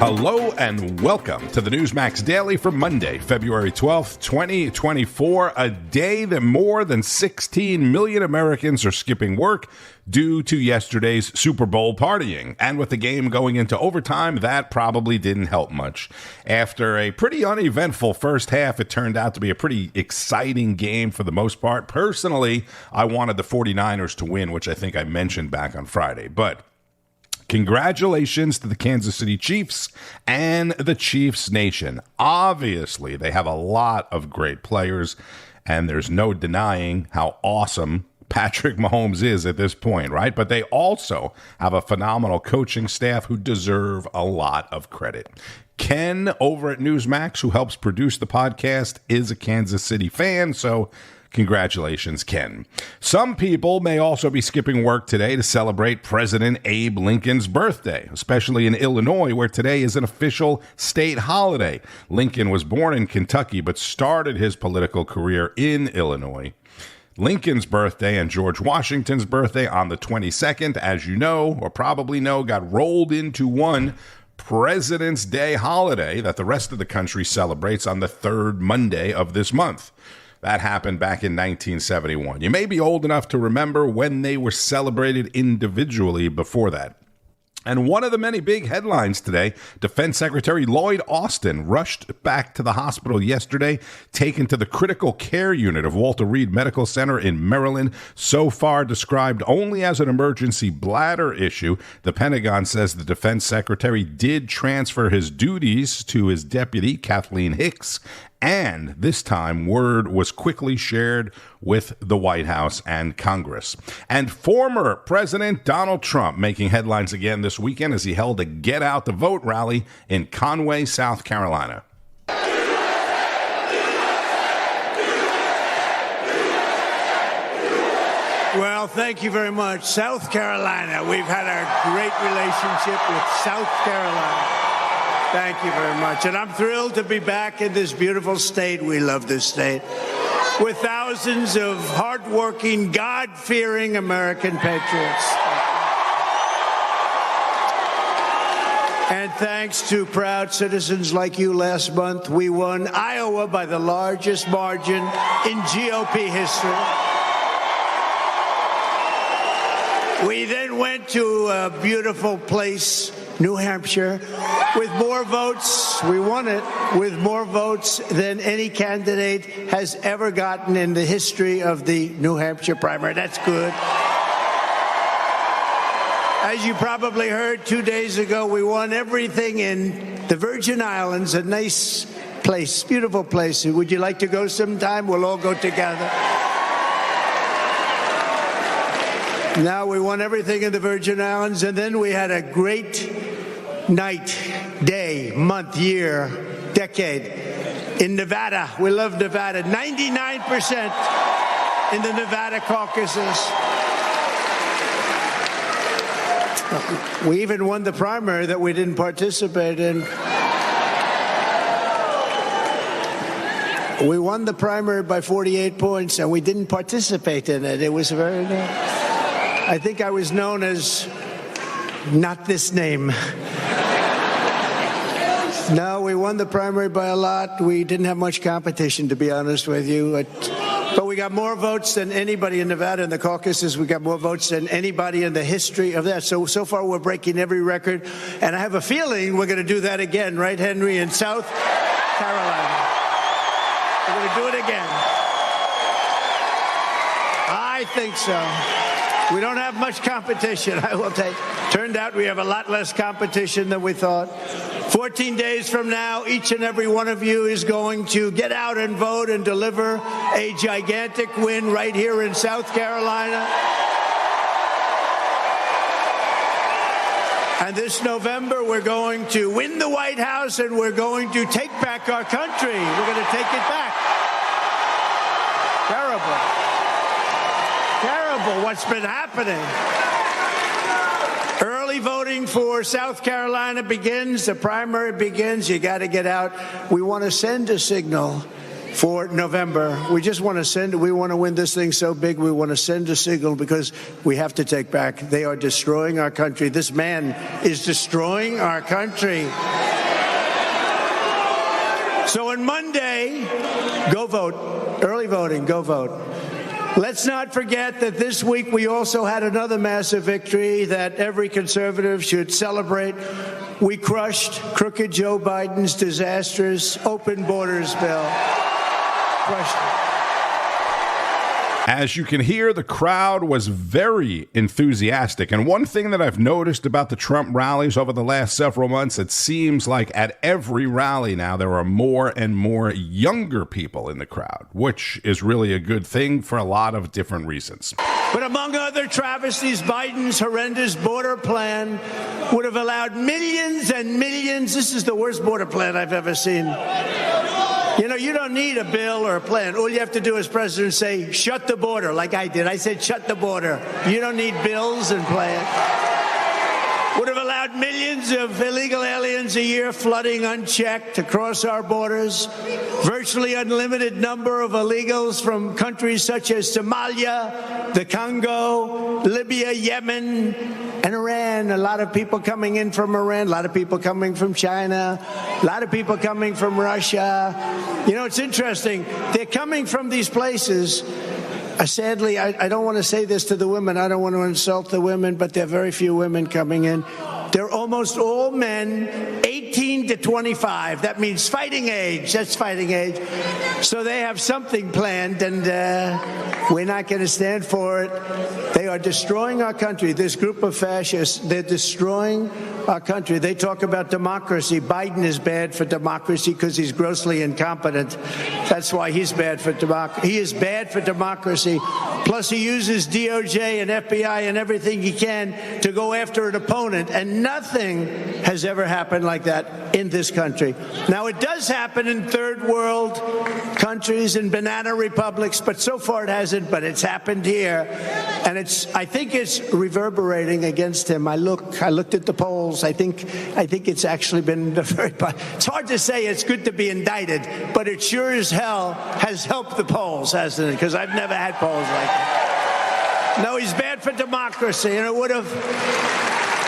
Hello and welcome to the Newsmax Daily for Monday, February 12th, 2024, a day that more than 16 million Americans are skipping work due to yesterday's Super Bowl partying. And with the game going into overtime, that probably didn't help much. After a pretty uneventful first half, it turned out to be a pretty exciting game for the most part. Personally, I wanted the 49ers to win, which I think I mentioned back on Friday. But congratulations to the Kansas City Chiefs and the Chiefs Nation. Obviously, they have a lot of great players, and there's no denying how awesome Patrick Mahomes is at this point, right? But they also have a phenomenal coaching staff who deserve a lot of credit. Ken over at Newsmax, who helps produce the podcast, is a Kansas City fan, so congratulations, Ken. Some people may also be skipping work today to celebrate President Abe Lincoln's birthday, especially in Illinois, where today is an official state holiday. Lincoln was born in Kentucky, but started his political career in Illinois. Lincoln's birthday and George Washington's birthday on the 22nd, as you know, or probably know, got rolled into one President's Day holiday that the rest of the country celebrates on the third Monday of this month. That happened back in 1971. You may be old enough to remember when they were celebrated individually before that. And one of the many big headlines today, Defense Secretary Lloyd Austin rushed back to the hospital yesterday, taken to the critical care unit of Walter Reed Medical Center in Maryland, so far described only as an emergency bladder issue. The Pentagon says the Defense Secretary did transfer his duties to his deputy, Kathleen Hicks, and this time, word was quickly shared with the White House and Congress. And former President Donald Trump making headlines again this weekend as he held a Get Out the Vote rally in Conway, South Carolina. Well, thank you very much. South Carolina, we've had a great relationship with South Carolina. Thank you very much. And I'm thrilled to be back in this beautiful state. We love this state. With thousands of hardworking, God-fearing American patriots. And thanks to proud citizens like you last month, we won Iowa by the largest margin in GOP history. We then went to a beautiful place, New Hampshire, with more votes. We won it with more votes than any candidate has ever gotten in the history of the New Hampshire primary. That's good. As you probably heard 2 days ago, we won everything in the Virgin Islands, a nice place, beautiful place. Would you like to go sometime? We'll all go together. Now we won everything in the Virgin Islands, and then we had a great night, day, month, year, decade in Nevada. We love Nevada. 99% in the Nevada caucuses. We even won the primary that we didn't participate in. We won the primary by 48 points, and we didn't participate in it. It was very nice. I think I was known as not this name. No, we won the primary by a lot. We didn't have much competition, to be honest with you. But we got more votes than anybody in Nevada in the caucuses. We got more votes than anybody in the history of that. So far, we're breaking every record. And I have a feeling we're going to do that again, right, Henry, in South Carolina. We're going to do it again. I think so. We don't have much competition, I will tell you. Turned out we have a lot less competition than we thought. 14 days from now, each and every one of you is going to get out and vote and deliver a gigantic win right here in South Carolina. And this November, we're going to win the White House, and we're going to take back our country. We're going to take it back. Terrible. Terrible what's been happening. Early voting for South Carolina begins. The primary begins. You got to get out. We want to send a signal for November. We just want to we want to win this thing so big, we want to send a signal because we have to take back. They are destroying our country. This man is destroying our country. So on Monday, go vote. Early voting, go vote. Let's not forget that this week we also had another massive victory that every conservative should celebrate. We crushed crooked Joe Biden's disastrous open borders bill. Crushed it. As you can hear, the crowd was very enthusiastic. And one thing that I've noticed about the Trump rallies over the last several months, it seems like at every rally now there are more and more younger people in the crowd, which is really a good thing for a lot of different reasons. But among other travesties, Biden's horrendous border plan would have allowed millions and millions. This is the worst border plan I've ever seen. You know, you don't need a bill or a plan. All you have to do as president say, shut the border, like I did. I said, shut the border. You don't need bills and plans. Would have allowed millions of illegal aliens a year flooding unchecked across our borders. Virtually unlimited number of illegals from countries such as Somalia, the Congo, Libya, Yemen, and Iran. A lot of people coming in from Iran, a lot of people coming from China, a lot of people coming from Russia. You know, it's interesting. They're coming from these places. Sadly, I don't want to say this to the women. I don't want to insult the women, but there are very few women coming in. They're almost all men, 18 to 25. That means fighting age. That's fighting age. So they have something planned, and we're not going to stand for it. They are destroying our country. This group of fascists, they're destroying our country. They talk about democracy. Biden is bad for democracy because he's grossly incompetent. That's why he's bad for democracy. He is bad for democracy. Plus, he uses DOJ and FBI and everything he can to go after an opponent. And nothing has ever happened like that in this country. Now, it does happen in third world countries and banana republics, but so far it hasn't. But it's happened here. And I think it's reverberating against him. I looked at the polls. I think it's actually been very. It's hard to say it's good to be indicted, but it sure as hell has helped the polls, hasn't it? Because I've never had polls like that. No, he's bad for democracy, and it would have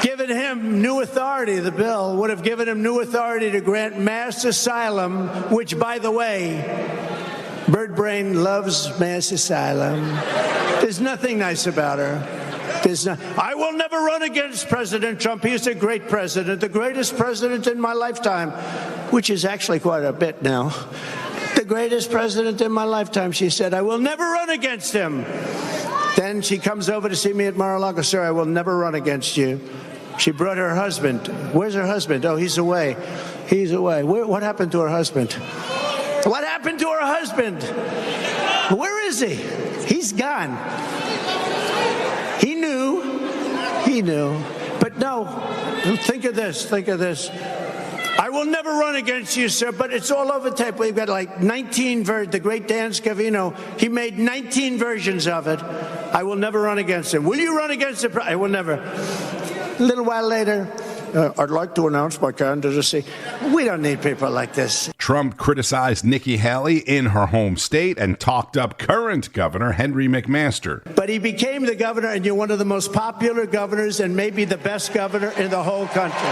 given him new authority. The bill would have given him new authority to grant mass asylum, which, by the way, Bird Brain loves mass asylum. There's nothing nice about her. I will never run against President Trump. He is a great president, the greatest president in my lifetime, which is actually quite a bit now. The greatest president in my lifetime, she said. I will never run against him. Then she comes over to see me at Mar-a-Lago. Sir, I will never run against you. She brought her husband. Where's her husband? Oh, he's away. He's away. What happened to her husband? What happened to her husband? Where is he? He's gone. He knew. But no, think of this. I will never run against you, sir, but it's all over tape. We've got like 19 versions. The great Dan Scavino, he made 19 versions of it. I will never run against him. Will you run against him? I will never. A little while later, I'd like to announce my candidacy. We don't need people like this. Trump criticized Nikki Haley in her home state and talked up current governor Henry McMaster. But he became the governor, and you're one of the most popular governors and maybe the best governor in the whole country.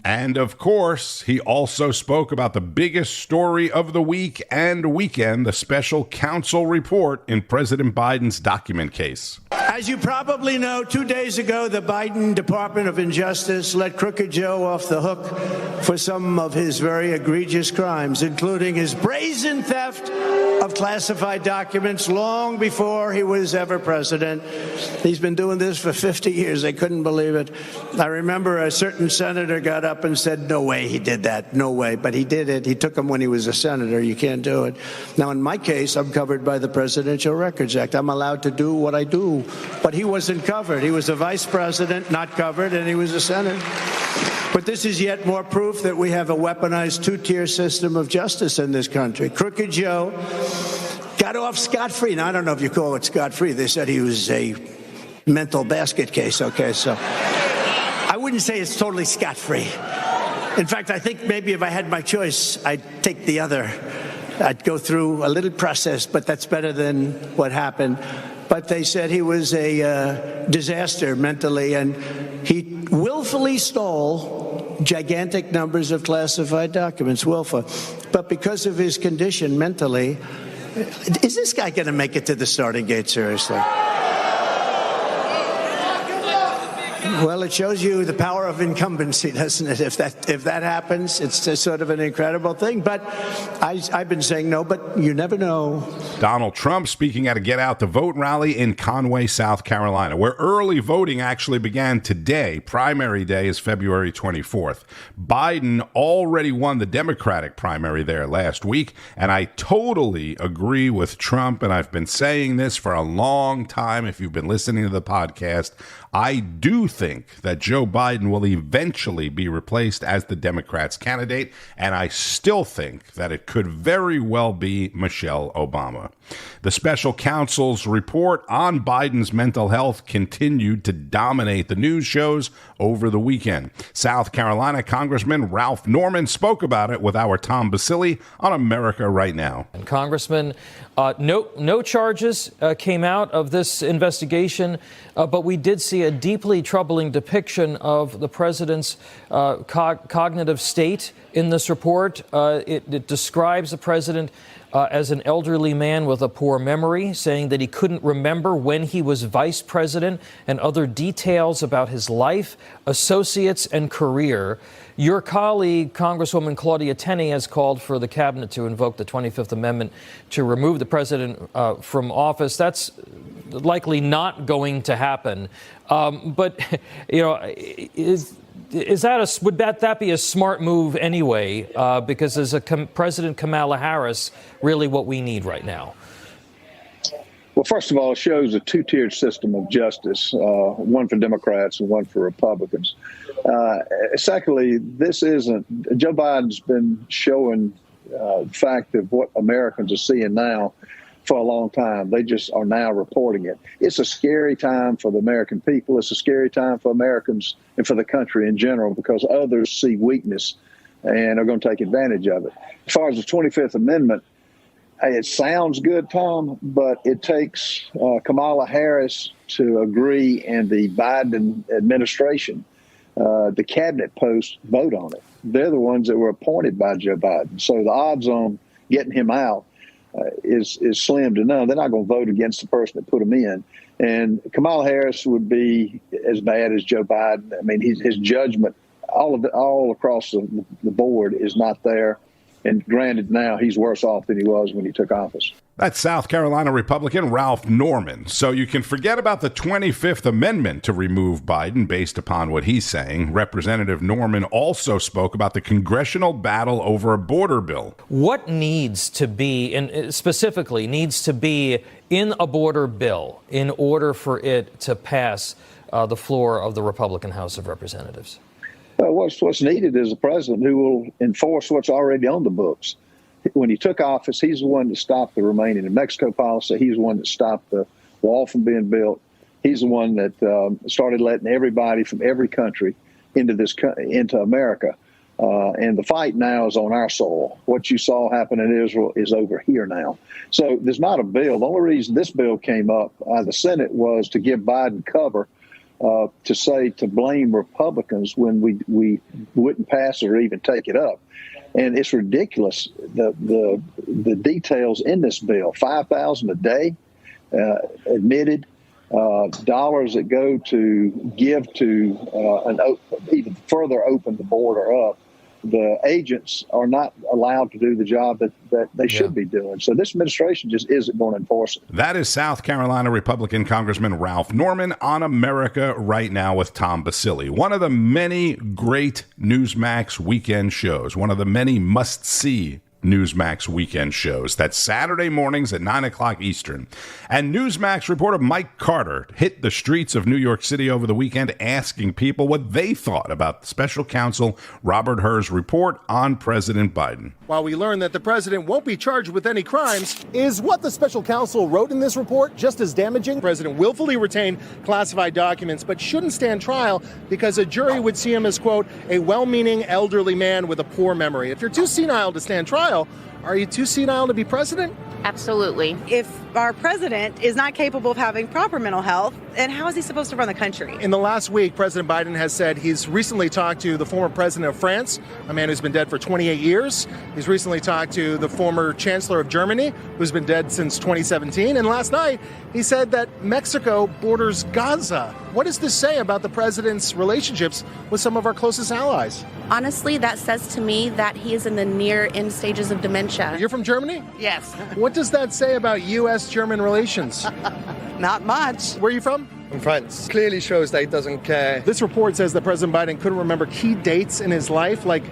And, of course, he also spoke about the biggest story of the week and weekend, the Special Counsel report in President Biden's document case. As you probably know, 2 days ago, the Biden Department of Injustice let Crooked Joe off the hook for some of his very egregious crimes, including his brazen theft of classified documents long before he was ever president. He's been doing this for 50 years. I couldn't believe it. I remember a certain senator got up and said, no way he did that. No way. But he did it. He took them when he was a senator. You can't do it. Now, in my case, I'm covered by the Presidential Records Act. I'm allowed to do what I do. But he wasn't covered. He was a vice president, not covered, and he was a senator. But this is yet more proof that we have a weaponized two-tier system of justice in this country. Crooked Joe got off scot-free. Now, I don't know if you call it scot-free. They said he was a mental basket case. Okay, so I wouldn't say it's totally scot-free. In fact, I think maybe if I had my choice, I'd take the other. I'd go through a little process, but that's better than what happened. But they said he was a disaster mentally, and he willfully stole gigantic numbers of classified documents, willful. But because of his condition mentally, is this guy going to make it to the starting gate, seriously? Well, it shows you the power of incumbency, doesn't it? If that happens, it's just sort of an incredible thing. But I've been saying no, but you never know. Donald Trump speaking at a Get Out the Vote rally in Conway, South Carolina, where early voting actually began today. Primary day is February 24th. Biden already won the Democratic primary there last week, and I totally agree with Trump, and I've been saying this for a long time. If you've been listening to the podcast, I do think that Joe Biden will eventually be replaced as the Democrats' candidate, and I still think that it could very well be Michelle Obama. The Special Counsel's report on Biden's mental health continued to dominate the news shows over the weekend. South Carolina Congressman Ralph Norman spoke about it with our Tom Basile on America Right Now. And Congressman, no charges came out of this investigation, but we did see a deeply troubling depiction of the president's cognitive state in this report. It describes the president as an elderly man with a poor memory, saying that he couldn't remember when he was vice president and other details about his life, associates, and career. Your colleague, Congresswoman Claudia Tenney, has called for the cabinet to invoke the 25th Amendment to remove the president from office. That's likely not going to happen. But, you know, would that be a smart move anyway? Because as President Kamala Harris, really what we need right now? Well, first of all, it shows a two-tiered system of justice, one for Democrats and one for Republicans. Secondly, Joe Biden's been showing the fact of what Americans are seeing now for a long time. They just are now reporting it. It's a scary time for the American people. It's a scary time for Americans and for the country in general, because others see weakness and are going to take advantage of it. As far as the 25th Amendment, it sounds good, Tom, but it takes Kamala Harris to agree and the Biden administration, the cabinet post, vote on it. They're the ones that were appointed by Joe Biden. So the odds on getting him out is slim to none. They're not going to vote against the person that put him in. And Kamala Harris would be as bad as Joe Biden. I mean, his judgment all across the board is not there. And granted, now he's worse off than he was when he took office. That's South Carolina Republican Ralph Norman. So you can forget about the 25th Amendment to remove Biden based upon what he's saying. Representative Norman also spoke about the congressional battle over a border bill. What needs to be, and specifically needs to be in a border bill in order for it to pass the floor of the Republican House of Representatives? What's needed is a president who will enforce what's already on the books. When he took office, he's the one that stopped the remaining in Mexico policy. He's the one that stopped the wall from being built. He's the one that started letting everybody from every country into America. And the fight now is on our soil. What you saw happen in Israel is over here now. So there's not a bill. The only reason this bill came up out of the Senate was to give Biden cover to blame Republicans when we wouldn't pass it or even take it up. And it's ridiculous, the details in this bill. $5,000 a day admitted, dollars that go to give to even further open the border up. The agents are not allowed to do the job that they should be doing. So this administration just isn't going to enforce it. That is South Carolina Republican Congressman Ralph Norman on America Right Now with Tom Basile. One of the many great Newsmax weekend shows, one of the many must-see Newsmax weekend shows. That's Saturday mornings at 9 o'clock Eastern. And Newsmax reporter Mike Carter hit the streets of New York City over the weekend asking people what they thought about Special Counsel Robert Hur's report on President Biden. While we learned that the president won't be charged with any crimes, is what the special counsel wrote in this report just as damaging? The president willfully retained classified documents but shouldn't stand trial because a jury would see him as, quote, a well-meaning elderly man with a poor memory. If you're too senile to stand trial, are you too senile to be president? Absolutely. If our president is not capable of having proper mental health, then how is he supposed to run the country? In the last week, President Biden has said he's recently talked to the former president of France, a man who's been dead for 28 years. He's recently talked to the former chancellor of Germany, who's been dead since 2017. And last night, he said that Mexico borders Gaza. What does this say about the president's relationships with some of our closest allies? Honestly, that says to me that he is in the near end stages of dementia. You're from Germany? Yes. What does that say about U.S.-German relations? Not much. Where are you from? From France. Clearly shows that he doesn't care. This report says that President Biden couldn't remember key dates in his life, like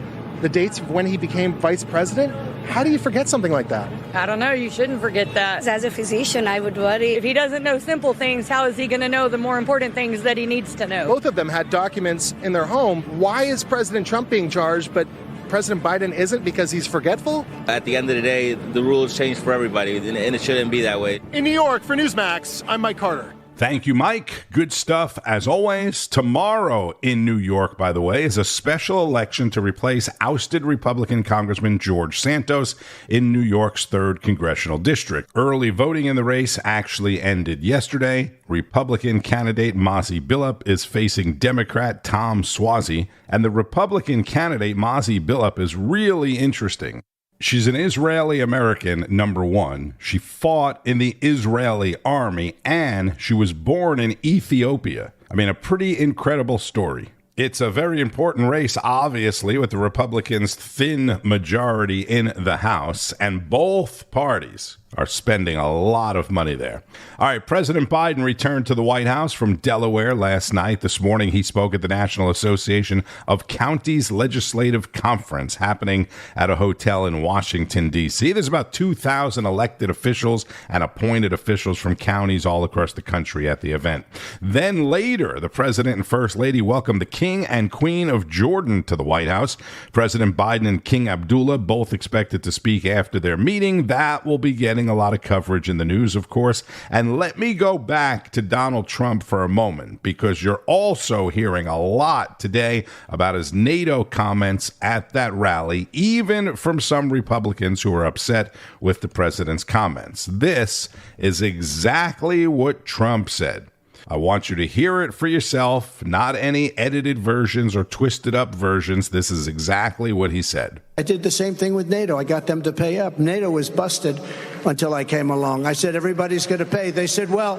the dates of when he became vice president. How do you forget something like that? I don't know. You shouldn't forget that. As a physician, I would worry. If he doesn't know simple things, how is he going to know the more important things that he needs to know? Both of them had documents in their home. Why is President Trump being charged, but President Biden isn't, because he's forgetful? At the end of the day, the rules change for everybody, and it shouldn't be that way. In New York, for Newsmax, I'm Mike Carter. Thank you, Mike. Good stuff, as always. Tomorrow in New York, by the way, is a special election to replace ousted Republican Congressman George Santos in New York's 3rd Congressional District. Early voting in the race actually ended yesterday. Republican candidate Mazi Billup is facing Democrat Tom Suozzi, and the Republican candidate Mazi Billup is really interesting. She's an Israeli-American, number one. She fought in the Israeli army, and she was born in Ethiopia. I mean, a pretty incredible story. It's a very important race, obviously, with the Republicans' thin majority in the House, and both parties are spending a lot of money there. All right, President Biden returned to the White House from Delaware last night. This morning, he spoke at the National Association of Counties Legislative Conference happening at a hotel in Washington, D.C. There's about 2,000 elected officials and appointed officials from counties all across the country at the event. Then later, the president and first lady welcomed the King and Queen of Jordan to the White House. President Biden and King Abdullah both expected to speak after their meeting. That will be getting a lot of coverage in the news, of course. And let me go back to Donald Trump for a moment, because you're also hearing a lot today about his NATO comments at that rally, even from some Republicans who are upset with the president's comments. This is exactly what Trump said. I want you to hear it for yourself, not any edited versions or twisted up versions. This is exactly what he said. I did the same thing with NATO. I got them to pay up. NATO was busted until I came along. I said, everybody's going to pay. They said, well,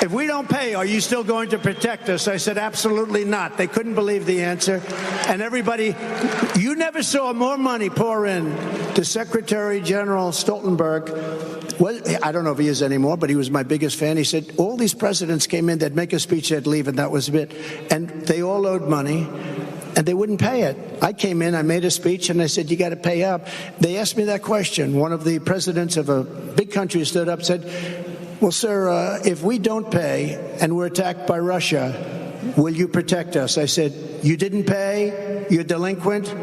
if we don't pay, are you still going to protect us? I said, absolutely not. They couldn't believe the answer. And everybody, you never saw more money pour in to Secretary General Stoltenberg. Well, I don't know if he is anymore, but he was my biggest fan. He said, all these presidents came in, they'd make a speech, they'd leave, and that was it. And they all owed money, and they wouldn't pay it. I came in, I made a speech, and I said, you got to pay up. They asked me that question. One of the presidents of a big country stood up and said, well, sir, if we don't pay and we're attacked by Russia, will you protect us? I said, you didn't pay? You're delinquent?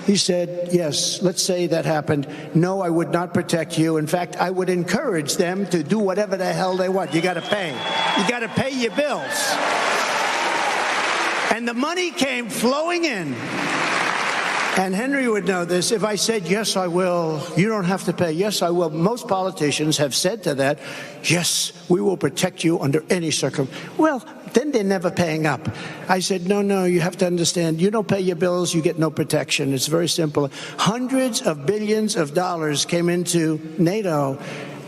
He said, yes, let's say that happened. No, I would not protect you. In fact, I would encourage them to do whatever the hell they want. You got to pay. You got to pay your bills. And the money came flowing in. And Henry would know this. If I said, yes, I will, you don't have to pay. Yes, I will. Most politicians have said to that, yes, we will protect you under any circumstance. Well, then they're never paying up. I said, no, you have to understand, you don't pay your bills, you get no protection. It's very simple. Hundreds of billions of dollars came into NATO,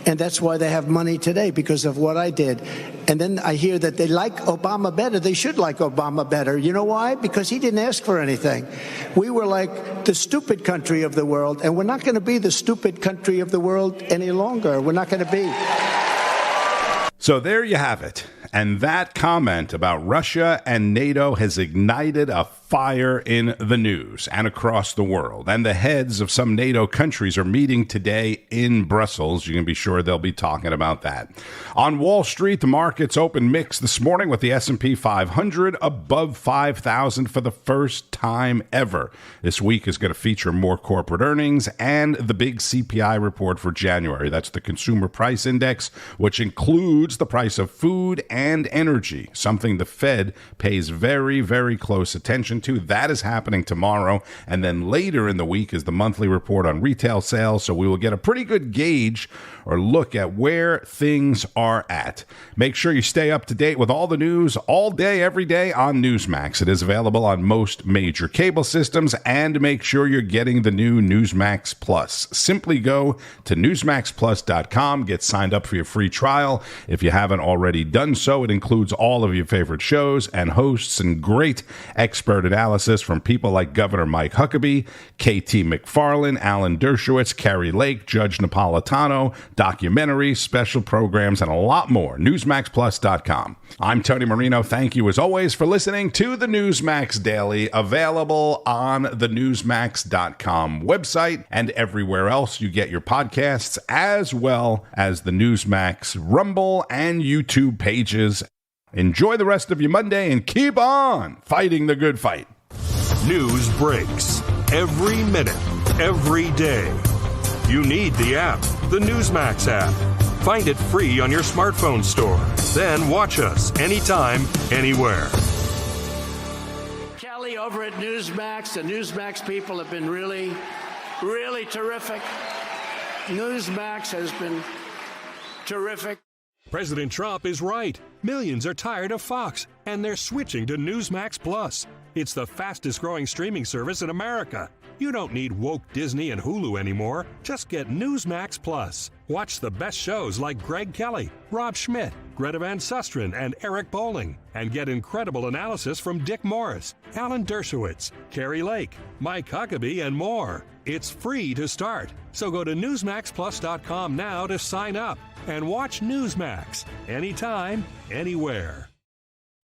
and that's why they have money today, because of what I did. And then I hear that they like Obama better. They should like Obama better. You know why? Because he didn't ask for anything. We were like the stupid country of the world, and we're not going to be the stupid country of the world any longer. We're not going to be. So there you have it. And that comment about Russia and NATO has ignited a fire in the news and across the world. And the heads of some NATO countries are meeting today in Brussels. You can be sure they'll be talking about that. On Wall Street, the markets opened mixed this morning with the S&P 500 above 5,000 for the first time ever. This week is going to feature more corporate earnings and the big CPI report for January. That's the Consumer Price Index, which includes the price of food and energy, something the Fed pays very, very close attention to. That is happening tomorrow. And then later in the week is the monthly report on retail sales. So we will get a pretty good gauge or look at where things are at. Make sure you stay up to date with all the news all day, every day on Newsmax. It is available on most major cable systems, and make sure you're getting the new Newsmax Plus. Simply go to newsmaxplus.com, get signed up for your free trial. If you haven't already done so, it includes all of your favorite shows and hosts and great expert analysis from people like Governor Mike Huckabee, KT McFarland, Alan Dershowitz, Carrie Lake, Judge Napolitano, documentaries, special programs, and a lot more. NewsmaxPlus.com. I'm Tony Marino. Thank you, as always, for listening to the Newsmax Daily, available on the Newsmax.com website and everywhere else you get your podcasts, as well as the Newsmax Rumble and YouTube pages. Enjoy the rest of your Monday and keep on fighting the good fight. News breaks every minute, every day. You need the app, the Newsmax app. Find it free on your smartphone store. Then watch us anytime, anywhere. Kelly over at Newsmax, the Newsmax people have been really, really terrific. Newsmax has been terrific. President Trump is right. Millions are tired of Fox, and they're switching to Newsmax Plus. It's the fastest growing streaming service in America. You don't need woke Disney and Hulu anymore. Just get Newsmax Plus. Watch the best shows like Greg Kelly, Rob Schmidt, Greta Van Susteren, and Eric Bowling. And get incredible analysis from Dick Morris, Alan Dershowitz, Carrie Lake, Mike Huckabee, and more. It's free to start. So go to NewsmaxPlus.com now to sign up and watch Newsmax anytime, anywhere.